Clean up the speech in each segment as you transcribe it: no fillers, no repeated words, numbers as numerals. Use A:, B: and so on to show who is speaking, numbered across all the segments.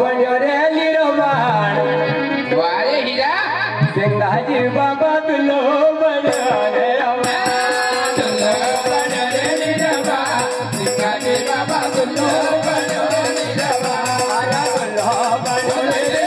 A: बन्यो रे निर्वाण
B: वारे हीरा
A: सिंगाजी बाबा दुल्हो बन्यो रे
B: दुल्हो बन्यो रे निर्वाण सिंगाजी बाबा दुल्हो बन्यो निर्वाण
A: आया दुल्हो बन्यो रे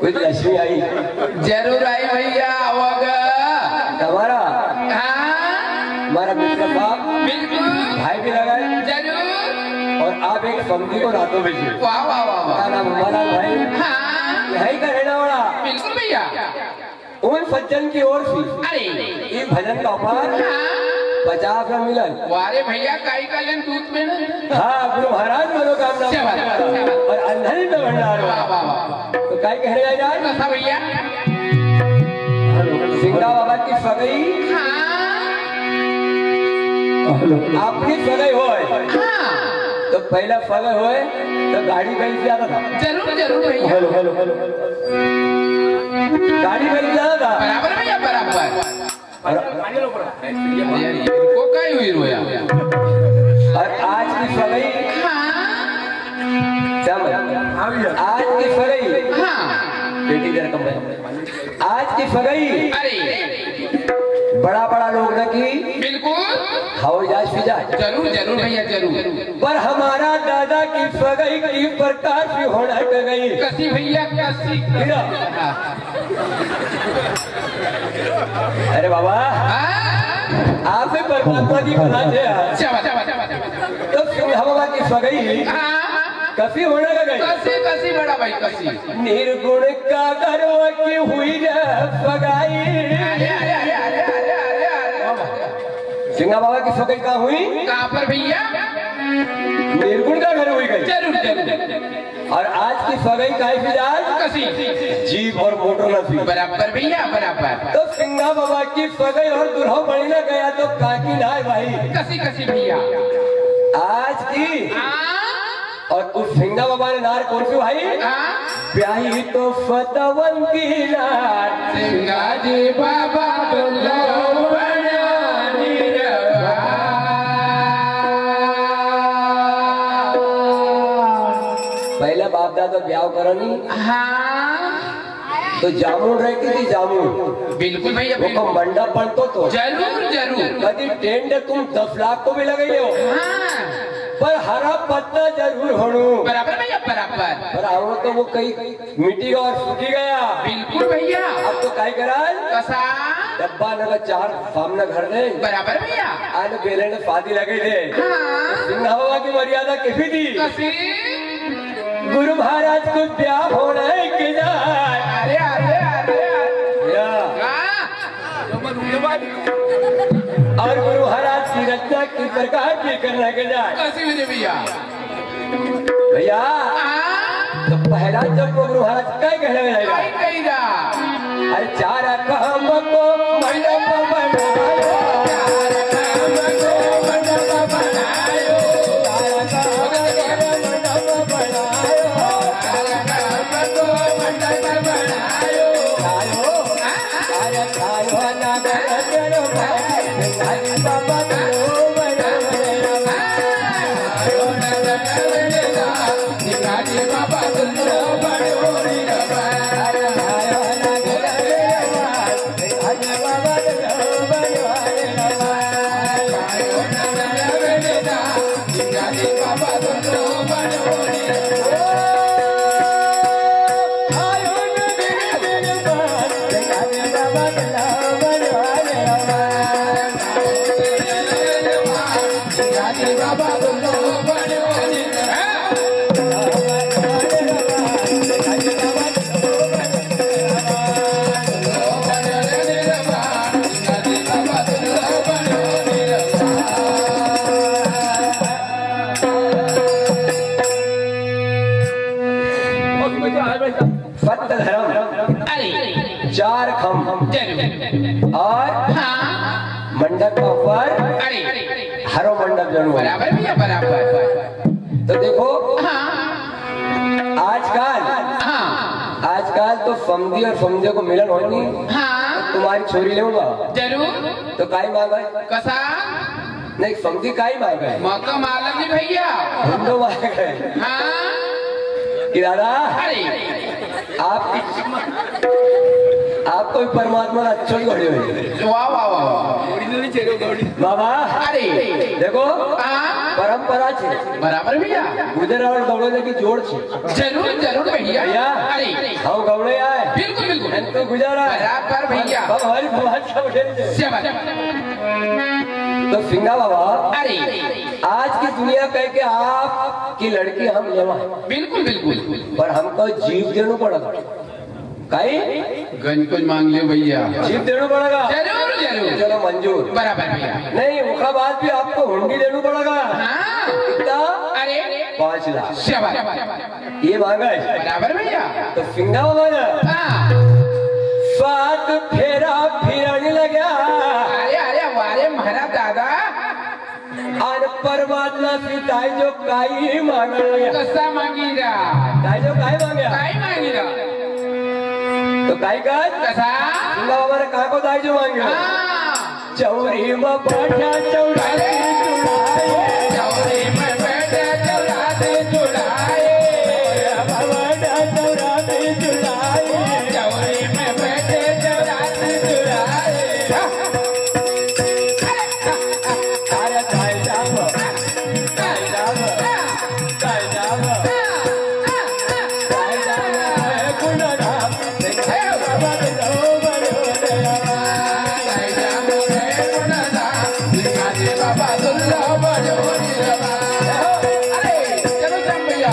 A: कुछ लक्ष्मी आई
B: जरूर आई भैया आओगे
A: हमारा हमारा मित्र बाप
B: बिल्कुल
A: भाई भी लगाए
B: जरूर
A: और आप एक समझी को रातों में जी
B: वाह वाह वाह वाह
A: नाम हमारा भाई यही का रहना वाला
B: बिल्कुल भैया
A: उन सज्जन की ओर से
B: अरे
A: एक भजन का उपहार 50 में मिलन
B: वारे भैया काई का लेन दूध में ना
A: हाँ गुरु महाराज मनोकामना और अंधन में भंडार
B: वाह वाह वाह
A: तो काय कह रहे यार
B: कैसा भैया
A: सिंगड़ा बाबा की सगाई आपकी सगाई होए तो पहला सगाई होए तो गाड़ी बैठ जाता था
B: जरूर जरूर भैया
A: हेलो हेलो हेलो गाड़ी बैठ जाता था
B: बराबर भैया बराबर को काय हुई रोया
A: और आज की सगाई आज की सगाई बेटी जरा कम आज की सगाई
B: अरे
A: बड़ा बड़ा लोग न की
B: बिल्कुल
A: हवाई जहाज फिजा
B: जरूर जरूर भैया जरूर
A: पर हमारा दादा की सगाई की प्रकार से होना गई
B: कसी भैया कसी
A: अरे बाबा आप परमात्मा की बना तो सिंहा बाबा की सगाई कसी होने गई
B: कसी कसी बड़ा भाई कसी
A: निर्गुण का गर्व की हुई सगाई सिंहा बाबा की सगाई कहाँ हुई
B: कहाँ पर भैया
A: निर्गुण का घर हुई गई
B: जरूर जरूर
A: और आज की सगाई काहे फिलहाल
B: कसी
A: जीप और मोटर नसी
B: बराबर भैया बराबर
A: तो सिंहा बाबा की सगाई और दुल्हा बड़ी ना गया तो काकी ना भाई
B: कसी कसी भैया
A: आज की और उस सिंहा बाबा ने नार कौन सी भाई ब्याही तो फतवन की नार
B: सिंहा जी बाबा
A: वाला तो ब्याह करनी
B: हाँ
A: तो जामुन रहती थी जामुन
B: बिल्कुल भैया
A: वो
B: बिल्कुल
A: मंडप पड़तो तो
B: जरूर जरूर
A: कभी टेंट तुम 10 लाख को भी लगाई हो
B: हाँ
A: पर हरा पत्ता जरूर होणू
B: बराबर भैया बराबर
A: पर आओ तो वो कहीं मिट्टी और सूखी गया
B: बिल्कुल भैया
A: अब तो काय कराल
B: कसा
A: डब्बा नगर 4 सामने घर दे
B: बराबर भैया
A: आज बेले ने फादी लगे दे
B: हाँ
A: सिंह बाबा की मर्यादा कैसी थी
B: कसी
A: गुरु महाराज को ब्याह होना है कि जाए
B: अरे अरे अरे
A: या और गुरु महाराज की रचना की प्रकार की करना के जाए
B: कसी मुझे भैया
A: भैया तो पहला जब वो गुरु महाराज क्या कहने लगा
B: कही जा
A: अरे 4 काम को मंडप बनायो 4 काम को मंडप बनायो 4 काम को मंडप बनायो 4 काम को मंडप बनायो आयो अरे आयो ना करो भाई बाबा तो बड़ा आयो ना करो बाबा तो सत्य धर्म
B: अरे
A: 4 खम
B: जरूर
A: और
B: हाँ
A: मंडप का ऊपर
B: अरे
A: हरो मंडप जरूर
B: बराबर भैया बराबर
A: तो देखो
B: हाँ
A: आजकल तो फमदी और फमदे को मिलन हो नहीं
B: हाँ
A: तुम्हारी छोरी लेऊंगा
B: जरूर
A: तो काई मांगा है
B: कसा
A: नहीं फमदी काई मांगा है
B: मौका मालूम नहीं भैया
A: हम लोग मांग गए
B: हाँ
A: कि दादा
B: अरे
A: आपको भी परमात्मा ने अच्छो ही घड़े हुए
B: वाह वाह वाह
A: बाबा
B: अरे
A: देखो
B: हाँ
A: परंपरा छे
B: बराबर भैया
A: गुजर और दौड़ने की जोड़ छे
B: जरूर जरूर भैया
A: भैया
B: अरे
A: हम गौड़े आए
B: बिल्कुल बिल्कुल
A: तो गुजारा है
B: बराबर भैया
A: हमारी भगवान सब खेलते तो सिंगा बाबा
B: अरे
A: आज की दुनिया कह के आपकी लड़की हम लेवा
B: बिल्कुल बिल्कुल
A: पर हमको जीव देना पड़ेगा काई
B: गन कुछ मांग लियो भैया
A: जीव देना पड़ेगा
B: जरूर जरूर
A: चलो मंजूर
B: बराबर भैया
A: नहीं उसका बाद भी आपको हुंडी देना पड़ेगा
B: हाँ
A: कितना
B: अरे
A: 5 लाख
B: शाबाश
A: ये मांगा है
B: बराबर भैया
A: तो सिंगा बाबा ने
B: हाँ
A: सात फेरा फिरने लगा
B: अरे अरे वारे महाराज दादा
A: और परमात्मा पिताई जो काई मांग लगा
B: कसा मांगी रा
A: काई जो काई मांगा
B: काय मांगी रा
A: तो काई का
B: कसा
A: सिंगा बाबा ने कहा को दाई जो मांगा
B: हाँ
A: चौरी में बैठा चौराहे चुराए
B: चौरी में बैठे चौराहे चुराए
A: बैठा चौराहे चुराए
B: चौरी में बैठे चौराहे चुराए
A: अरे ताई जाब ताई जाब ताई जाब ताई जाब गुणराम बाबा लो बड़ो दया
B: बाबा दुल्ला बड़ो अरे चलो चल भैया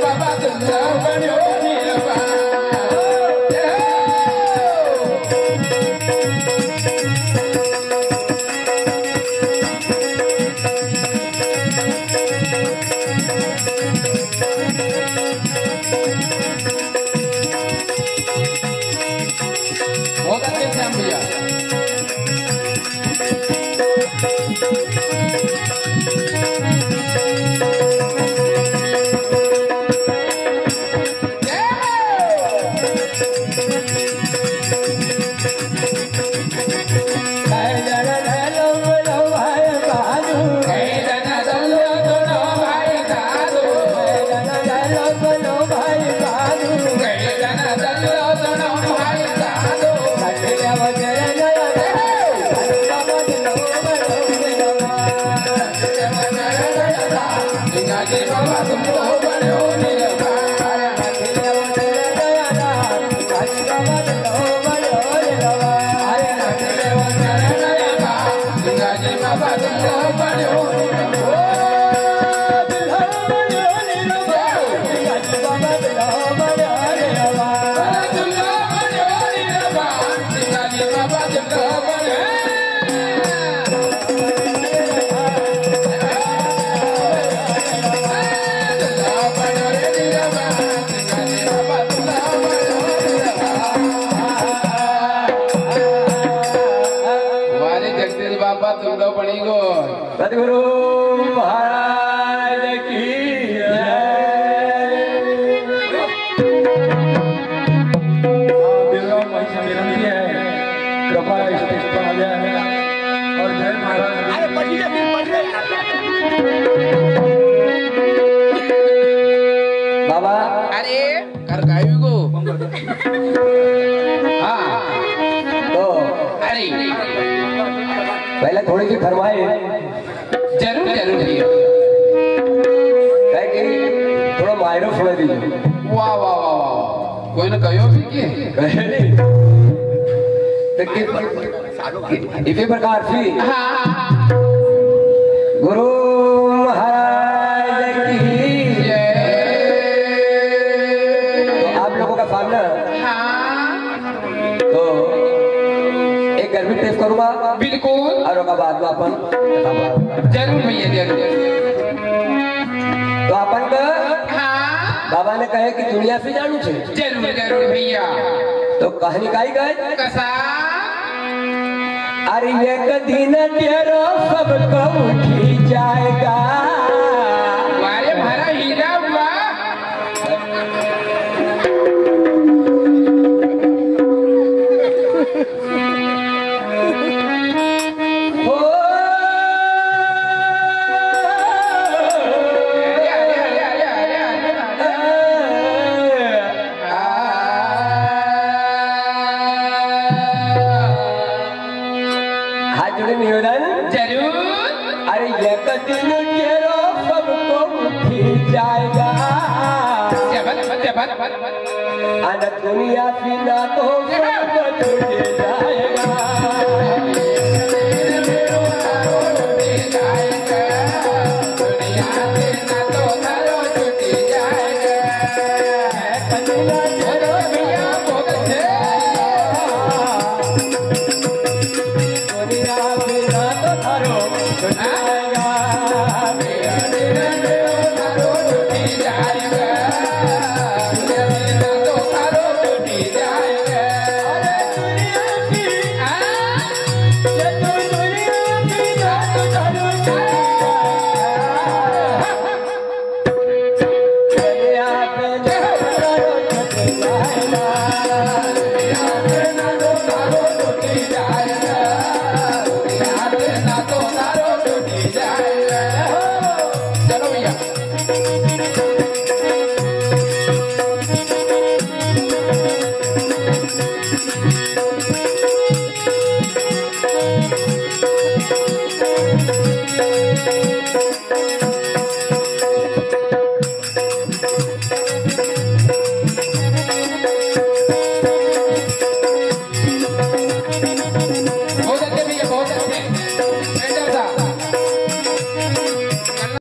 B: बाबा तुमला बन्यो नीलवा बहुत अच्छे श्याम भैया
A: सदगुरु महाराज की विनती है कृपया स्टेज पर आ जाए और जय महाराज बाबा
B: अरे कर गायु को हाँ
A: तो
B: अरे
A: पहले थोड़ी सी फरमाए
B: जरूर जरूर भैया
A: कि थोड़ा मायरो छोड़ दीजिए
B: वाह वाह वाह वाह कोई न कहो भी के
A: इसी प्रकार से
B: हाँ
A: गुरु महाराज की
B: जय
A: तो आप लोगों का सामना
B: हाँ
A: तो एक गर्मी टेस्ट करूंगा
B: बिल्कुल
A: और उसके बाद में अपन
B: जरूर भैया जरूर
A: तो अपन का
B: हाँ
A: बाबा ने कहे कि दुनिया से जानू छे
B: जरूर जरूर भैया
A: तो कहानी काई गए
B: कसा
A: अरे एक दिन तेरो सबको उठी जाएगा
B: वारे भरा हीरा हुआ
A: हो हाथ जोड़े निवेदन
B: जरूर
A: अरे एक दिन तेरो सबको उठी जाएगा अन दुनिया बिना तो सब छूट जाएगा दुनिया बिना तो थारो छूट
B: चलो भैया बहुत